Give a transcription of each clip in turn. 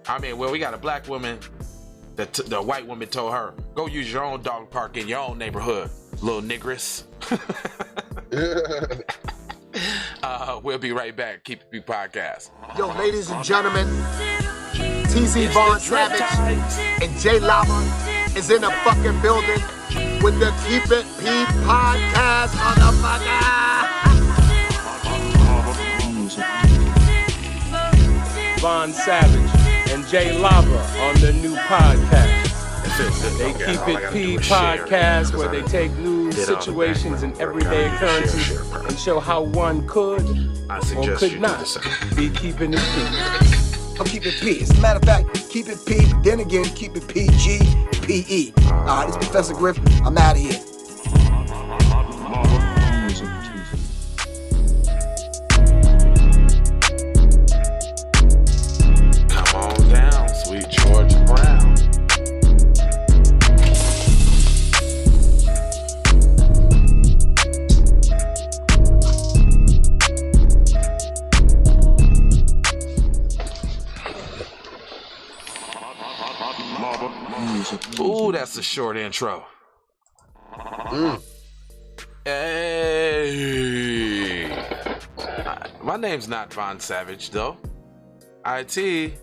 I mean, well, we got a black woman. The white woman told her, "Go use your own dog park in your own neighborhood, little nigress." We'll be right back. Keep it podcast. Yo, ladies and gentlemen, TZ Von Savage and J Lava is in the fucking building with the Keep It P podcast, motherfucker. Von Savage and J Lava on the new podcast. They Keep It P podcast where they take news, situations, and everyday occurrences and show how one could or could not be keeping it P. I'm keep it P. As a matter of fact, keep it P, then again, keep it PG, PE. Alright, it's Professor Griff. I'm out of here. Come on down, sweet George Brown. Ooh, that's a short intro. Hey. My name's not Von Savage, though. IT.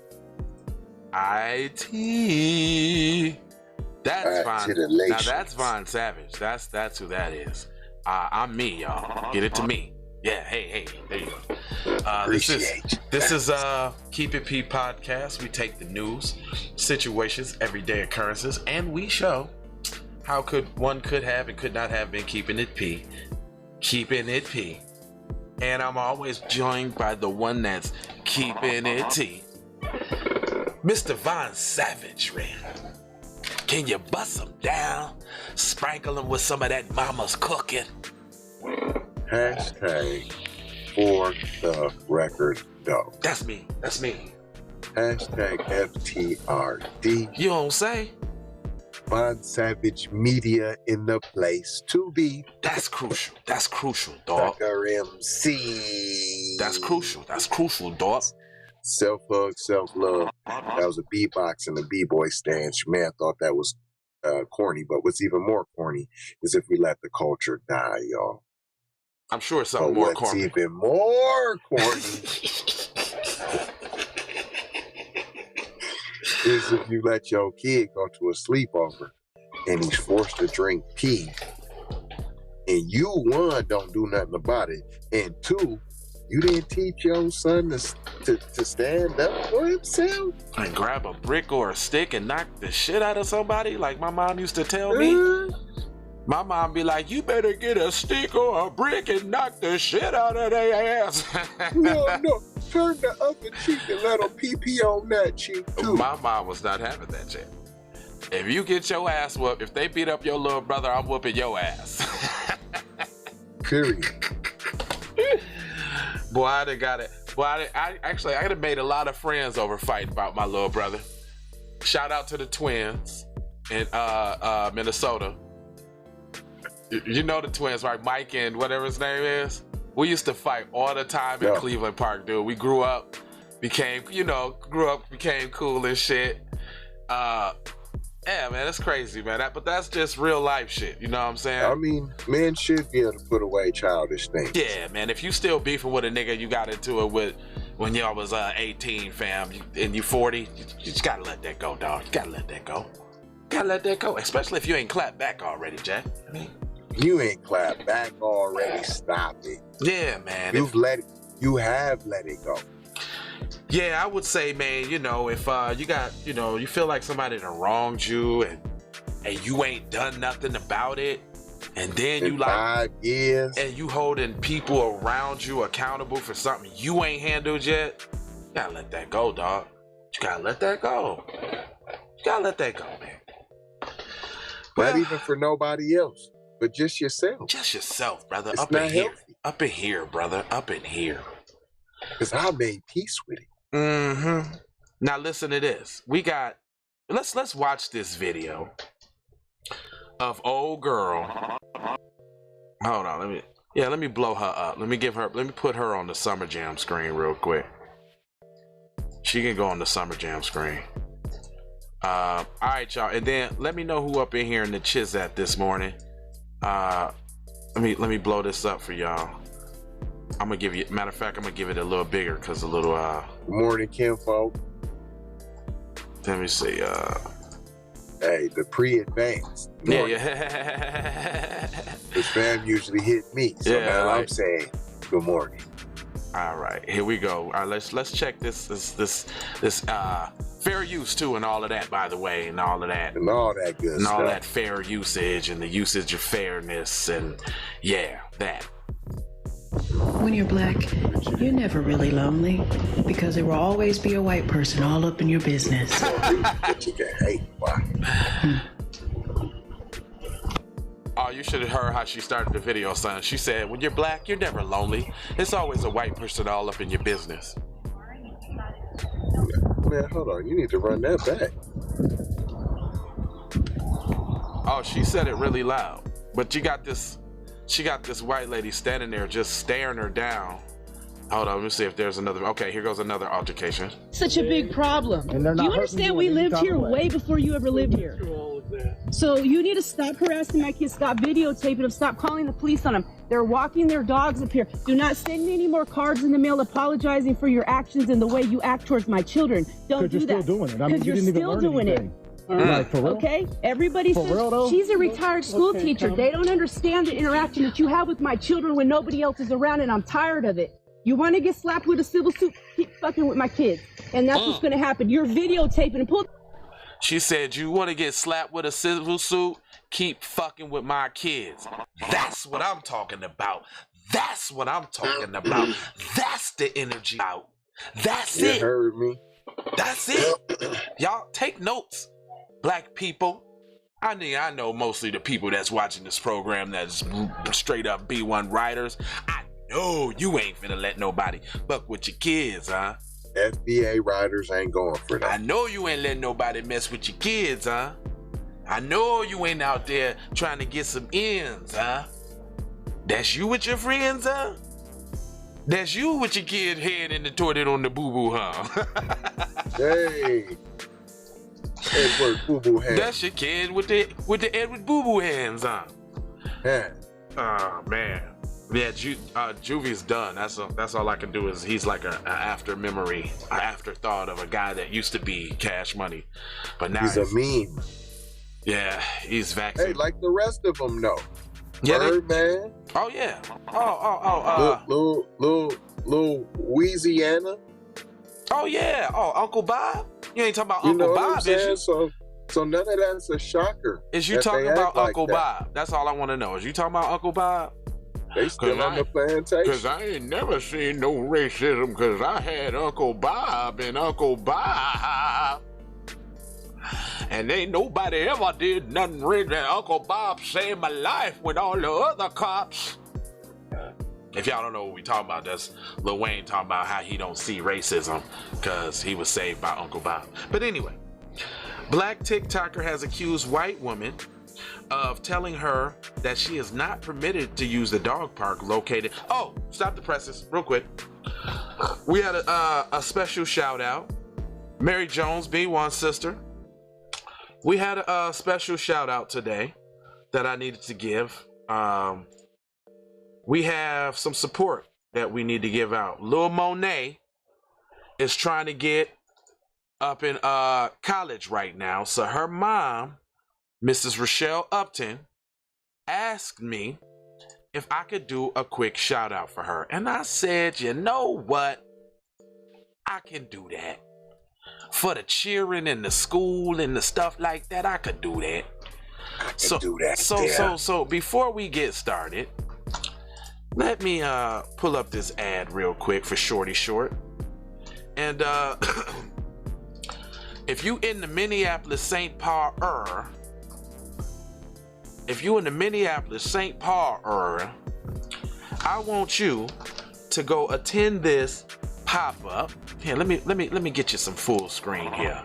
That's Von. Now that's Von Savage. That's who that is. I'm me, y'all. Get it to me. Yeah, hey, there you go. This is Keep It P podcast. We take the news, situations, everyday occurrences, and we show how one could have and could not have been keeping it P. And I'm always joined by the one that's keeping it T. Mr. Von Savage, man. Can you bust him down? Sprinkle him with some of that mama's cooking? Hashtag for the record doe. That's me. Hashtag FTRD. You don't say? Von Savage Media in the place to be. That's crucial, dog. Sucker MC. That's crucial, dog. Self-hug, self-love. That was a beatbox and a b-boy stance. You may have thought that was corny, but what's even more corny is if we let the culture die, y'all. I'm sure something more corny. What's even more corny is if you let your kid go to a sleepover and he's forced to drink pee, and you, one, don't do nothing about it, and two, you didn't teach your son to stand up for himself? And grab a brick or a stick and knock the shit out of somebody like my mom used to tell me? My mom be like, you better get a stick or a brick and knock the shit out of their ass. No, turn the other cheek and let them pee on that cheek too. My mom was not having that shit. If you get your ass whooped, if they beat up your little brother, I'm whooping your ass. Period. Boy, I done got it. Boy, I done made a lot of friends over fighting about my little brother. Shout out to the twins in Minnesota. You know the twins, right? Mike and whatever his name is. We used to fight all the time in Cleveland Park, dude. We grew up, became cool and shit. Yeah, man, that's crazy, man. But that's just real life shit. You know what I'm saying? I mean, men should be able to put away childish things. Yeah, man. If you still beefing with a nigga you got into it with when y'all was 18, fam, and you 40, you just gotta let that go, dog. You gotta let that go. Especially if you ain't clapped back already, Jack. I mean, you ain't clapped back already. Stop it. Yeah, man. You have let it go. Yeah, I would say, man, if you got, you feel like somebody done wronged you and you ain't done nothing about it, and then in 5 years, and you holding people around you accountable for something you ain't handled yet, you gotta let that go, dog. You gotta let that go. Man. Not even for nobody else, but just yourself. Just yourself, brother. It's up not in healthy. Here. Up in here, brother. Up in here. Because I made peace with it. Mm-hmm. Now listen to this. Let's watch this video of old girl. Hold on, let me blow her up. Let me put her on the Summer Jam screen real quick. She can go on the Summer Jam screen. All right, y'all, and then let me know who up in here in the Chizat this morning. Let me blow this up for y'all. I'm gonna give you. Matter of fact, I'm gonna give it a little bigger because a little. Good morning, Kinfolk. Let me see. Hey, the pre-advanced. Yeah. The spam usually hit me, so now I'm saying good morning. All right, here we go. All right, let's check this fair use too, and all of that, by the way, and all of that, and all that good and stuff. all that fair usage and the usage of fairness, and that. When you're black, you're never really lonely because there will always be a white person all up in your business. But you can hate. Why? Oh, you should have heard how she started the video, son. She said, when you're black, you're never lonely. It's always a white person all up in your business. Man, hold on. You need to run that back. Oh, she said it really loud. But she got this white lady standing there just staring her down. Hold on, let me see if there's another. Okay, here goes another altercation. Such a big problem. You understand we lived here way before you ever lived here. So you need to stop harassing my kids, stop videotaping them, stop calling the police on them. They're walking their dogs up here. Do not send me any more cards in the mail apologizing for your actions and the way you act towards my children. Don't do that. Because you're still doing it. I mean, you're still doing it. Like, for real? Okay, everybody For says real, though? she's a retired school teacher. They don't understand the interaction that you have with my children when nobody else is around, and I'm tired of it. You want to get slapped with a civil suit? Keep fucking with my kids, and that's what's going to happen. You're videotaping and pull. She said, you want to get slapped with a civil suit? Keep fucking with my kids. That's what I'm talking about. That's what I'm talking about. That's the energy out. That's it. You heard me. That's it. Y'all take notes, black people. I mean, I know mostly the people that's watching this program that's straight up B1 writers. I know you ain't finna let nobody fuck with your kids, huh? FBA riders ain't going for that. I know you ain't letting nobody mess with your kids, huh? I know you ain't out there trying to get some ends, huh? That's you with your friends, huh? That's you with your kid head in the toilet on the boo-boo, huh? Hey. Edward boo-boo hands. That's your kid with the Edward boo-boo hands, huh? Yeah. Oh, man. Yeah, Juvie's done. That's all I can do is he's like an after memory, an afterthought of a guy that used to be Cash Money, but now he's a meme. Yeah, he's vaccinated. Hey, like the rest of them, though. Yeah, Birdman. Oh yeah. Little Louisiana. Oh yeah. Oh, Uncle Bob. You ain't talking about Uncle Bob, is you? So none of that's a shocker. Is you talking about Uncle Bob? That's all I want to know. Is you talking about Uncle Bob? They still on the plantation. Because I ain't never seen no racism because I had Uncle Bob and Uncle Bob. And ain't nobody ever did nothing wrong. Uncle Bob saved my life with all the other cops. If y'all don't know what we talking about, that's Lil Wayne talking about how he don't see racism because he was saved by Uncle Bob. But anyway, black TikToker has accused white woman of telling her that she is not permitted to use the dog park located. Oh, stop the presses real quick. We had a special shout out. Mary Jones, B1 sister. We had a special shout out today that I needed to give. We have some support that we need to give out. Lil Monet is trying to get up in college right now. So her mom, Mrs. Rochelle Upton, asked me if I could do a quick shout out for her. And I said, you know what? I can do that. For the cheering and the school and the stuff like that, I could do that. I can do that. So before we get started, let me pull up this ad real quick for Shorty Short. And if you in the Minneapolis St. Paul I want you to go attend this pop-up. Here, let me get you some full screen here.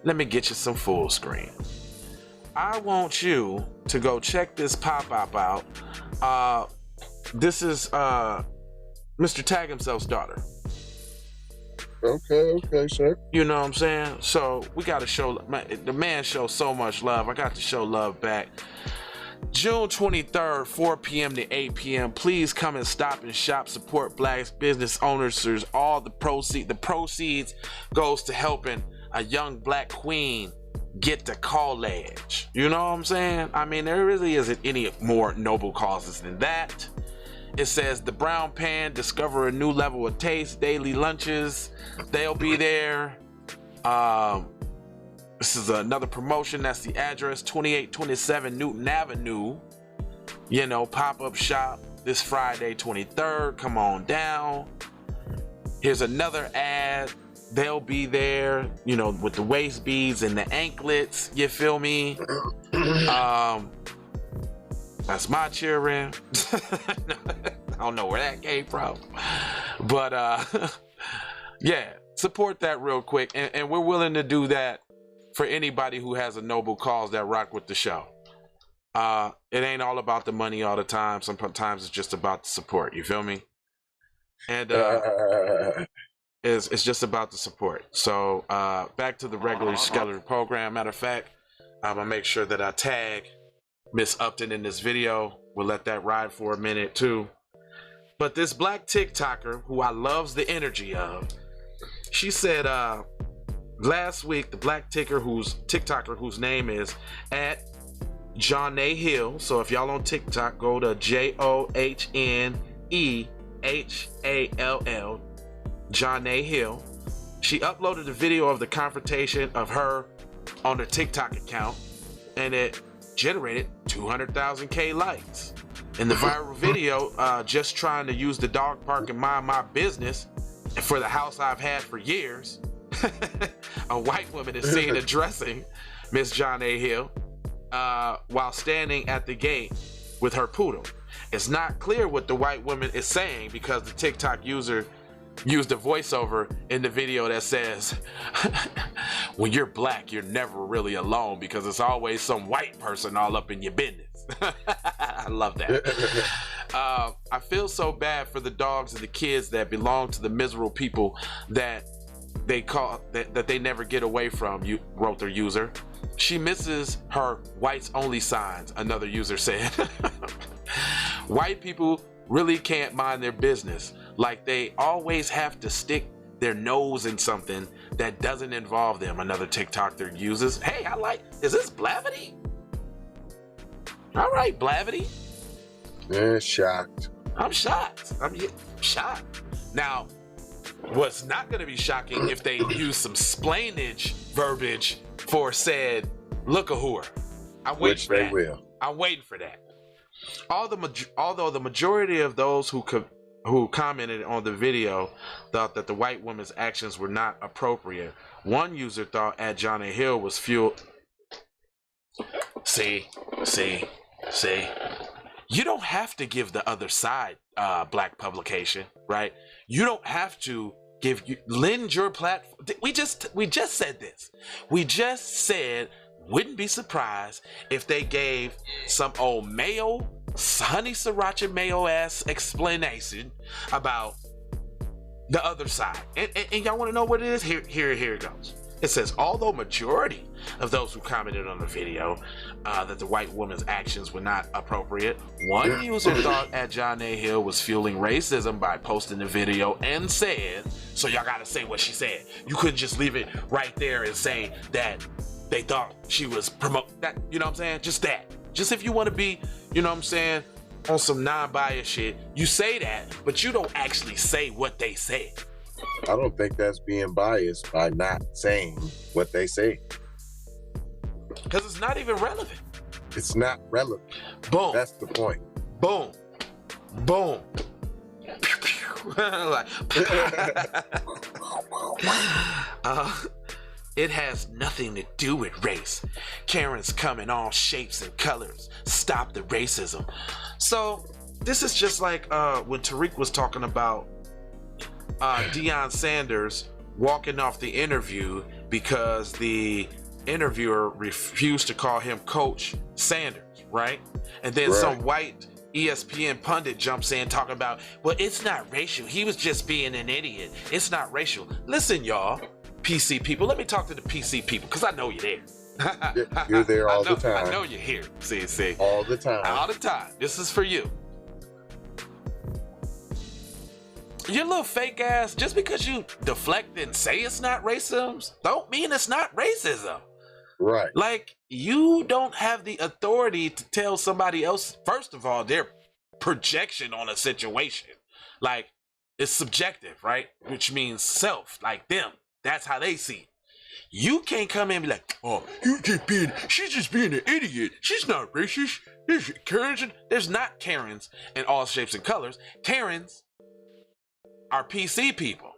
Let me get you some full screen. I want you to go check this pop-up out. This is Mr. Tag Himself's daughter. Okay, sir. You know what I'm saying? So we got to show, the man shows so much love. I got to show love back. June 23rd, 4 p.m. to 8 p.m. Please come and stop and shop. Support Black business owners. There's all the proceeds goes to helping a young Black queen get to college. You know what I'm saying? I mean, there really isn't any more noble causes than that. It says the Brown Pan, discover a new level of taste, daily lunches. They'll be there. This is another promotion. That's the address, 2827 Newton Avenue. You know, pop-up shop this Friday, 23rd. Come on down. Here's another ad. They'll be there, you know, with the waist beads and the anklets. You feel me? That's my cheering. I don't know where that came from. But, yeah, support that real quick. And we're willing to do that for anybody who has a noble cause that rock with the show. It ain't all about the money all the time. Sometimes it's just about the support. You feel me? And it's just about the support. So back to the regular scheduled program. Matter of fact, I'm gonna make sure that I tag Miss Upton in this video. We'll let that ride for a minute too. But this Black TikToker who I loves the energy of, she said last week, the Black TikToker whose name is at Johnny Hill. So if y'all on TikTok, go to JOHNEHALL, Johnny Hill. She uploaded a video of the confrontation of her on her TikTok account, and it generated 200,000 likes. In the viral video, just trying to use the dog park and mind my business for the house I've had for years, a white woman is seen addressing Miss Johnny Hill while standing at the gate with her poodle. It's not clear what the white woman is saying because the TikTok user used a voiceover in the video that says, when you're Black, you're never really alone because it's always some white person all up in your business. I love that. I feel so bad for the dogs and the kids that belong to the miserable people that they call that they never get away from, you wrote their user. She misses her whites only signs, another user said. White people really can't mind their business. Like they always have to stick their nose in something that doesn't involve them, another TikToker uses. Hey, is this Blavity? All right, Blavity. Yeah, shocked. I'm shocked. I'm shocked. Now, what's not going to be shocking if they use some splainage verbiage for said look-a-whore. I'm waiting for that. Will. I'm waiting for that. Although the majority of those who commented on the video thought that the white woman's actions were not appropriate, one user thought at Johnny Hill was fueled. See. You don't have to give the other side Black publication, right? You don't have to lend your platform. We just said this. We just said wouldn't be surprised if they gave some old mayo, honey sriracha mayo ass explanation about the other side. And y'all want to know what it is? Here it goes. It says, although majority of those who commented on the video that the white woman's actions were not appropriate, one user thought at Johnny Hill was fueling racism by posting the video and said, so y'all gotta say what she said. You couldn't just leave it right there and say that they thought she was promoting that, you know what I'm saying? Just that. Just if you want to be, you know what I'm saying, on some non-biased shit, you say that, but you don't actually say what they said. I don't think that's being biased by not saying what they say. Because it's not even relevant. It's not relevant. Boom. That's the point. Boom. Boom. Like, it has nothing to do with race. Karen's come in all shapes and colors. Stop the racism. So this is just like when Tariq was talking about Deion Sanders walking off the interview because the interviewer refused to call him Coach Sanders, right? And then some white ESPN pundit jumps in talking about, well, it's not racial. He was just being an idiot. It's not racial. Listen, y'all, PC people. Let me talk to the PC people because I know you're there. You're there all the time. I know you're here. See. All the time. All the time. This is for you. Your little fake ass, just because you deflect and say it's not racism, don't mean it's not racism. Right. Like, you don't have the authority to tell somebody else, first of all, their projection on a situation. Like, it's subjective, right? Which means self, like them. That's how they see it. You can't come in and be like, oh, she's just being an idiot. She's not racist. There's Karens. There's not Karens in all shapes and colors. Karens are PC people.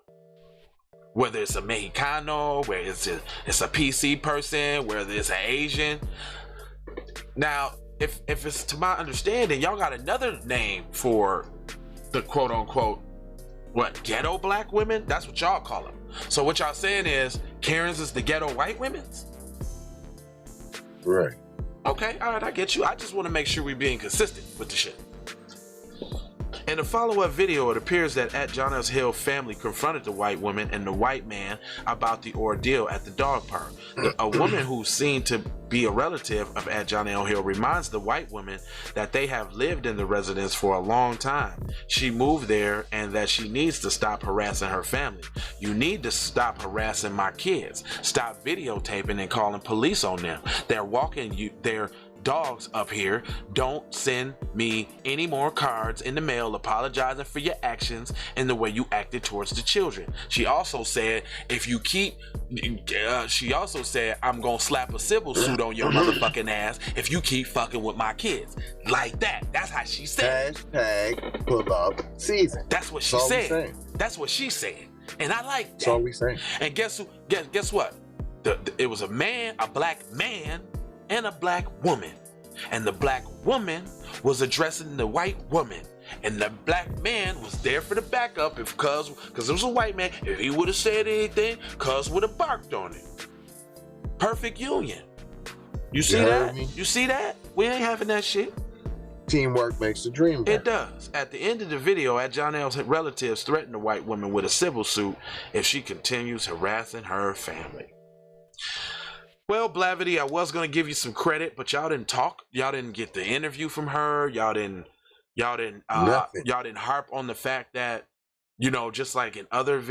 Whether it's a Mexicano, whether it's a PC person, whether it's an Asian. Now, if it's to my understanding, y'all got another name for the quote unquote, what, ghetto black women? That's what y'all call them. So what y'all saying is Karens is the ghetto white women's? Right. Okay, all right, I get you. I just want to make sure we're being consistent with the shit. In a follow-up video, it appears that at John L. Hill family confronted the white woman and the white man about the ordeal at the dog park. A woman who's seen to be a relative of at John L. Hill reminds the white woman that they have lived in the residence for a long time. She moved there and that she needs to stop harassing her family. You need to stop harassing my kids. Stop videotaping and calling police on them. They're walking their dogs up here. Don't send me any more cards in the mail apologizing for your actions and the way you acted towards the children. She also said, I'm gonna slap a civil suit on your motherfucking ass if you keep fucking with my kids. Like that. That's how she said. Hashtag pull up season. That's what she said. That's what she said. And I like that. That's all we saying. And guess what? It was a black man and a black woman, and the black woman was addressing the white woman, and the black man was there for the backup because it was a white man. If he would have said anything, cuz would have barked on it. Perfect union. You see that? You see that? We ain't having that shit. Teamwork makes the dream work. It does. At the end of the video, at John L's relatives threatened the white woman with a civil suit if she continues harassing her family. Well, Blavity, I was gonna give you some credit, but y'all didn't talk. Y'all didn't get the interview from her. Y'all didn't harp on the fact that, you know, just like in other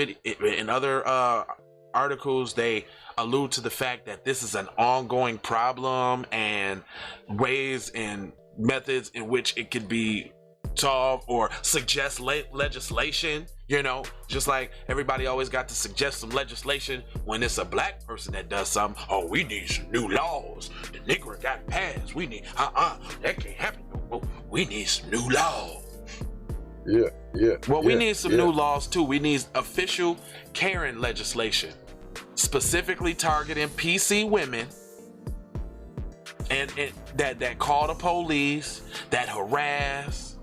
articles, they allude to the fact that this is an ongoing problem and ways and methods in which it could be solved or suggest legislation. You know, just like everybody always got to suggest some legislation when it's a black person that does something. Oh, we need some new laws. The nigger got passed. We need, that can't happen no more. We need some new laws. Yeah. Well, we need some new laws too. We need official Karen legislation, specifically targeting PC women and that call the police, that harass.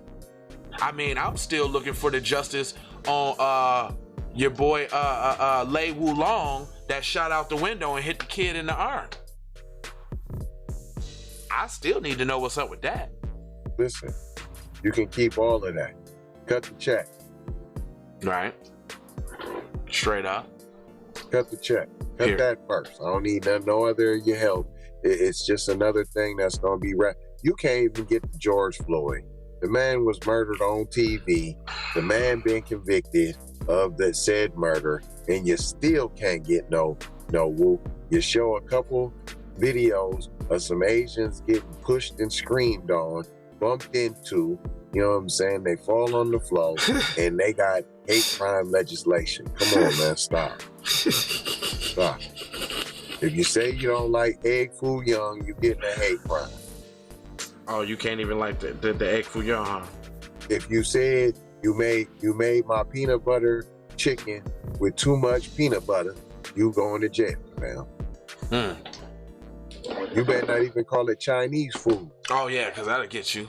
I mean, I'm still looking for the justice on your boy Lei Wulong that shot out the window and hit the kid in the arm. I still need to know what's up with that. Listen, you can keep all of that. Cut the check. Right. Straight up. Cut the check. Cut that first. I don't need no other of your help. It's just another thing that's going to be You can't even get to George Floyd. The man was murdered on TV. The man been convicted of the said murder, and you still can't get no whoop. You show a couple videos of some Asians getting pushed and screamed on, bumped into, you know what I'm saying? They fall on the floor, and they got hate crime legislation. Come on, man, stop. Stop. If you say you don't like egg foo young, you getting a hate crime. Oh, you can't even like the egg foo young, huh? If you said you made my peanut butter chicken with too much peanut butter, you going to jail, man. You better not even call it Chinese food. Oh yeah, because that'll get you.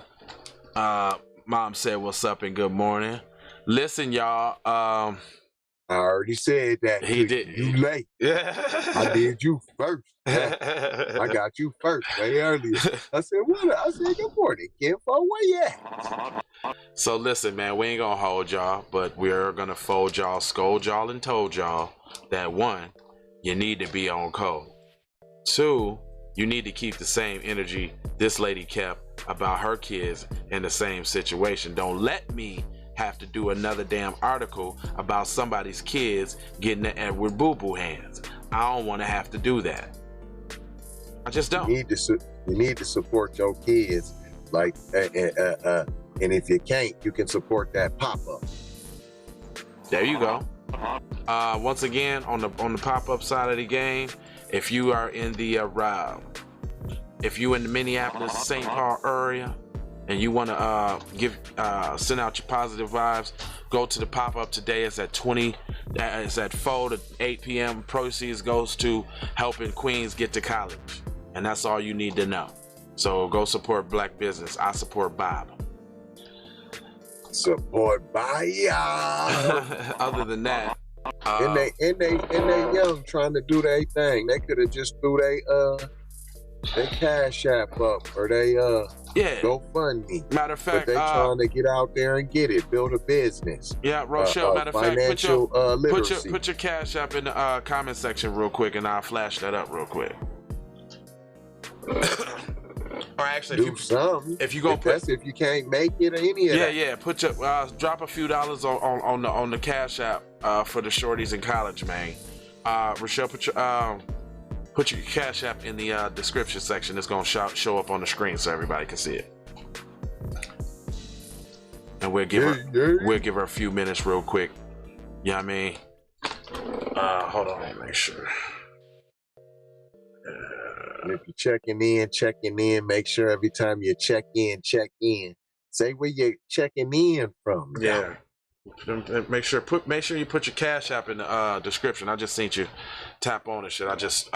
Mom said, "What's up and good morning." Listen, y'all. I already said that. He did. You late. Yeah. I did you first. I got you first way earlier. I said, what? I said, good morning, Kinfolk. Where you at? So listen, man, we ain't gonna hold y'all, but we're gonna fold y'all, scold y'all, and told y'all that 1, you need to be on code. 2, you need to keep the same energy this lady kept about her kids in the same situation. Don't let me have to do another damn article about somebody's kids getting it with boo-boo hands. I don't want to have to do that. I just don't. You need to support your kids, like, and if you can't, you can support that pop-up. There you go. Once again, on the pop-up side of the game, if you are in the if you in the Minneapolis, St. Paul area, and you want to send out your positive vibes, go to the pop-up today. It's at 4 to 8 p.m. Proceeds goes to helping Queens get to college, and that's all you need to know. So go support black business. I support Bob. Support by y'all. Other than that, and they young trying to do their thing. They could have just threw they Cash App up or they GoFundMe. Matter of fact, but they trying to get out there and get it, build a business. Yeah, Rochelle. Matter of fact, literacy. put your Cash App in the comment section real quick, and I'll flash that up real quick. Or actually, if you go if you can't make it or any of that. Yeah. Put your drop a few dollars on the Cash App for the shorties in college, man. Rochelle, put your Cash App in the description section. It's gonna show up on the screen so everybody can see it. And we'll give her a few minutes real quick. You know what I mean? Hold on, let me make sure. And if you're checking in, make sure every time you check in, say where you're checking in from. Yeah. Make sure you put your Cash App in the description. I just seen you tap on it. Shit, I just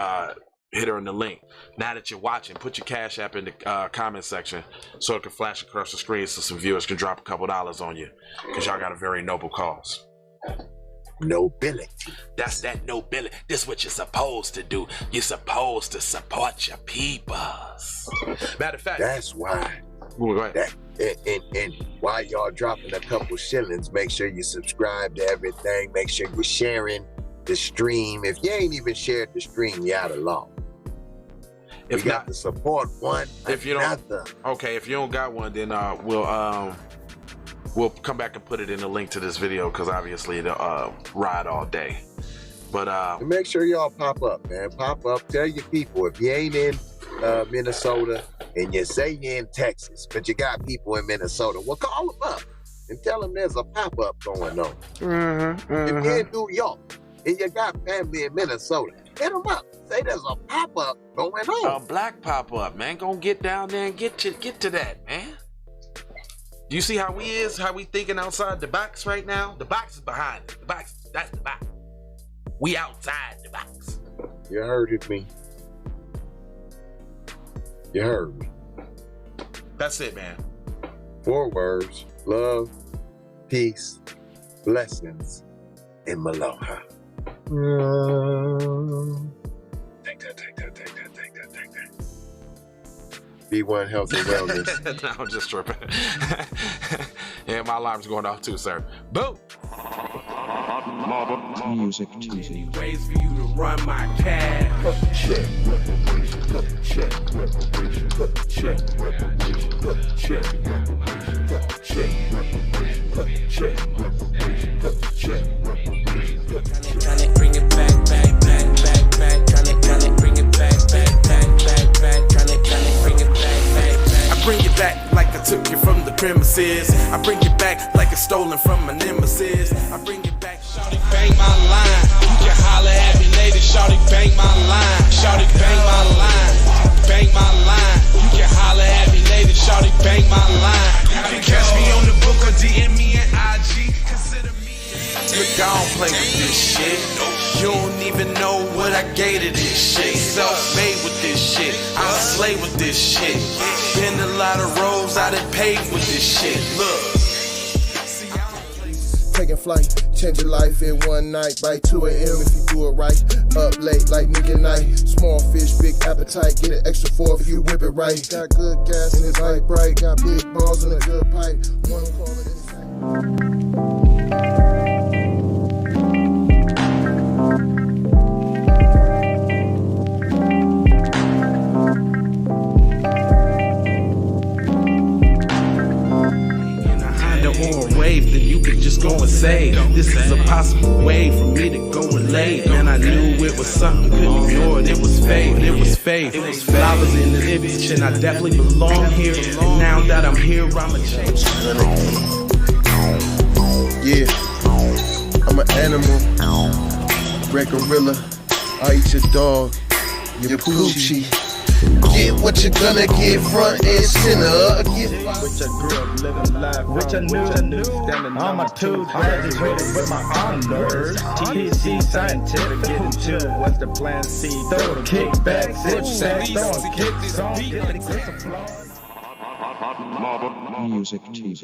hit her in the link. Now that you're watching, put your Cash App in the comment section so it can flash across the screen so some viewers can drop a couple dollars on you, because y'all got a very noble cause. Nobility. That's that nobility. This is what you're supposed to do. You're supposed to support your peoples. Matter of fact, that's why. Go ahead. And while y'all dropping a couple shillings, make sure you subscribe to everything. Make sure you're sharing the stream. If you ain't even shared the stream, you out of law. If you got to support one, if you don't, okay. If you don't got one, then we'll come back and put it in the link to this video, because obviously it'll ride all day. But make sure y'all pop up, man. Pop up. Tell your people, if you ain't in Minnesota and you say you're in Texas, but you got people in Minnesota, well, call them up and tell them there's a pop-up going on. If you're in New York and you got family in Minnesota, hit them up. Say there's a pop-up going on. A black pop-up, man. Gonna get down there and get to that, man. Do you see how we thinking outside the box right now? The box is behind it. The box, that's the box. We outside the box. You heard me. You heard me. That's it, man. 4 words: love, peace, blessings, and maloha. Take that. B1 Health and Wellness. No, I'm just tripping. Yeah, my alarm's going off too, sir. Boom. Music Tuesday. Ways for you to run my cash. Check reparation. Check reparation. Check reparation. Check reparation. Check reparation. Check reparation. Check reparation. Trying to bring it back. Trying to bring it back. Trying to bring it back. I bring it back like I took it from the premises. I bring it back like it's stolen from my nemesis. I bring it back. Shawty bang my line. You can holler at me later. Shawty bang my line. Shawty bang my line. Bang my line. You can holler at me later. Shawty bang my line. You can catch me on the book or DM me at IG. Consider me. Look, I don't play with this shit. You don't even know what I gave to this shit. Self-made with this shit. I slay with this shit. Been a lot of roads I done paved with this shit. Look. taking flight. Change your life in one night by 2 a.m. if you do it right. Up late like nigga night. Small fish, big appetite. Get an extra 4 if you whip it right. Got good gas and it's light bright. Got big balls and a good pipe. One call it on a wave, then you could just go and say, this is a possible way for me to go and lay. Man, I knew it was something, couldn't ignore it. It was faith, it was faith. It was flowers in the bitch, and I definitely belong here. And now that I'm here, I'ma change. Yeah, I'm an animal, red gorilla. I eat your dog, your poochie. Get what you're gonna get, front and center. Which I grew up living life, which I knew, standing on my toes, graduated with my honors. TC scientific, getting to what's the plan? C, throw the kickback, sit back, throwing kicks on, get the grits of flow. Music TV.